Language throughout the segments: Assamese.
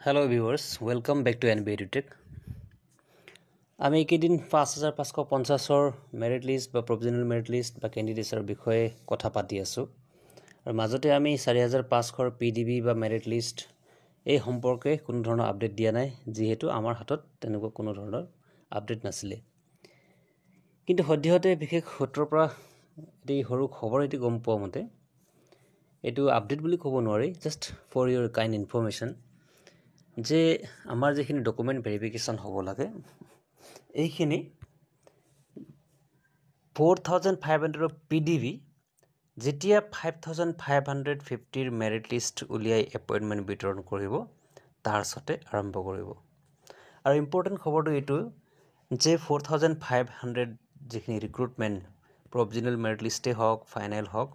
Hello viewers, welcome back to NBA EduTech. আমি এইকেইদিন 5550 মেৰিট লিষ্ট বা প্ৰভিজনেল মেৰিট লিষ্ট বা কেণ্ডিডেটছৰ বিষয়ে কথা পাতি আছোঁ আৰু মাজতে আমি 4500 PDB বা মেৰিট লিষ্ট এই সম্পৰ্কে কোনো ধৰণৰ আপডেট দিয়া নাই যিহেতু আমাৰ হাতত তেনেকুৱা কোনো ধৰণৰ আপডেট নাছিলে কিন্তু সদ্যহতে বিশেষ সূত্ৰৰ পৰা এই সৰু খবৰ এটি গম পোৱা মতে এইটো আপডেট বুলি ক'ব নোৱাৰি just for your kind information যে আমাৰ যিখিনি ডকুমেণ্ট ভেৰিফিকেশ্যন হ'ব লাগে এইখিনি 4500 PDB যেতিয়া 5550 মেৰিট লিষ্ট উলিয়াই এপইণ্টমেণ্ট বিতৰণ কৰিব তাৰ সতে আৰম্ভ কৰিব আৰু ইম্পৰ্টেণ্ট খবৰটো এইটো যে 4500 যিখিনি ৰিক্ৰুটমেণ্ট প্ৰভিজনেল মেৰিট লিষ্টে হওক ফাইনেল হওক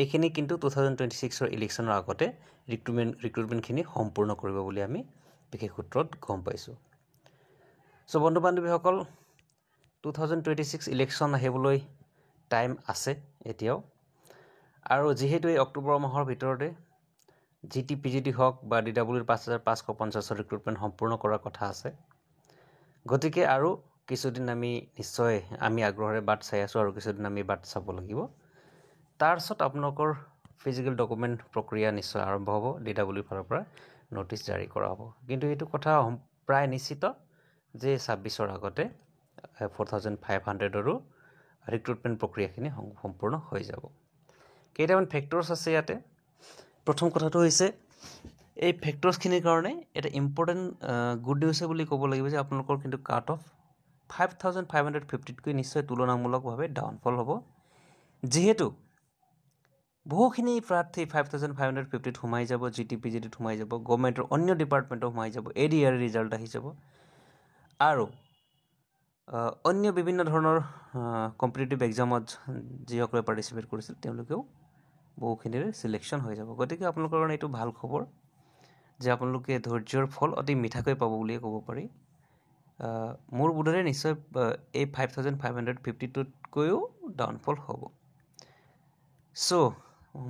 এইখিনি কিন্তু 2026 ইলেকশ্যনৰ আগতে ৰিক্ৰুটমেণ্টখিনি সম্পূৰ্ণ কৰিব বুলি আমি বিশেষ সূত্ৰত গম পাইছোঁ সো বন্ধু বান্ধৱীসকল 2026 ইলেকশ্যন আহিবলৈ টাইম আছে এতিয়াও আৰু যেহেতু এই অক্টোবৰ মাহৰ ভিতৰতে GT হওক বা DW 5550 ৰিক্ৰুটমেণ্ট সম্পূৰ্ণ কৰাৰ কথা আছে গতিকে আৰু কিছুদিন আমি নিশ্চয় আমি আগ্ৰহেৰে বাট চাই আছোঁ আৰু কিছুদিন আমি বাট চাব লাগিব তাৰ পিছত আপোনালোকৰ ফিজিক্যাল ডকুমেণ্ট প্ৰক্ৰিয়া নিশ্চয় আৰম্ভ হ'ব DW ফালৰ পৰা নোটিছ জাৰি কৰা হ'ব কিন্তু এইটো কথা প্ৰায় নিশ্চিত যে 26ৰ আগতে 4500ৰো ৰিক্ৰুটমেণ্ট প্ৰক্ৰিয়াখিনি সম্পূৰ্ণ হৈ যাব কেইটামান ফেক্টৰছ আছে ইয়াতে প্ৰথম কথাটো হৈছে এই ফেক্টৰছখিনিৰ কাৰণে এটা ইম্পৰ্টেণ্ট গুড নিউজ বুলি ক'ব লাগিব যে আপোনালোকৰ কিন্তু কাট অফ 5550 তকৈ নিশ্চয় তুলনামূলকভাৱে ডাউনফল হ'ব যেহেতু বহুখিনি প্ৰাৰ্থী 5550 সোমাই যাব GT সোমাই যাব গভৰ্ণমেণ্টৰ অন্য ডিপাৰ্টমেণ্টত সোমাই যাব ADR ৰিজাল্ট আহি যাব আৰু অন্য বিভিন্ন ধৰণৰ কম্পিটিটিভ এক্সামত যিসকলে পাৰ্টিচিপেট কৰিছিল তেওঁলোকেও বহুখিনিৰে সিলেকশ্যন হৈ যাব গতিকে আপোনালোকৰ কাৰণে এইটো ভাল খবৰ যে আপোনালোকে ধৈৰ্যৰ ফল অতি মিঠাকৈ পাব বুলিয়ে ক'ব পাৰি মোৰ বোধেৰে নিশ্চয় এই 5550 তকৈও ডাউনফল হ'ব সো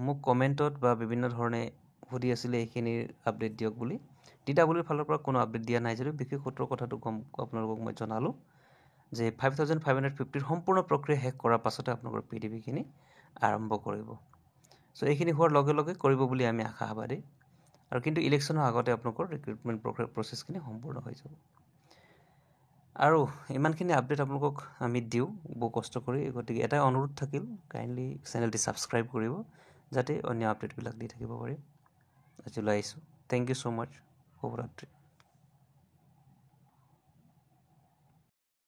মোক কমেণ্টত বা বিভিন্ন ধৰণে সুধি আছিলে এইখিনিৰ আপডেট দিয়ক বুলি DWৰ ফালৰ পৰা কোনো আপডেট দিয়া নাই যদিও বিশেষ সূত্ৰৰ কথাটো আপোনালোকক মই জনালোঁ যে 5550 সম্পূৰ্ণ প্ৰক্ৰিয়া শেষ কৰাৰ পাছতে আপোনালোকৰ PDBখিনি আৰম্ভ কৰিব সো এইখিনি হোৱাৰ লগে লগে কৰিব বুলি আমি আশাবাদী আৰু কিন্তু ইলেকশ্যনৰ আগতে আপোনালোকৰ ৰিক্ৰুটমেণ্ট প্ৰচেছখিনি সম্পূৰ্ণ হৈ যাব আৰু ইমানখিনি আপডেট আপোনালোকক আমি দিওঁ বহু কষ্ট কৰি গতিকে এটা অনুৰোধ থাকিল কাইণ্ডলি চেনেলটি ছাবস্ক্ৰাইব কৰিব যাতে অন্য আপডেটবিলাক দি থাকিব পাৰিম আজিলৈ আহিছোঁ থেংক ইউ সো মাচ শুভৰাত্ৰি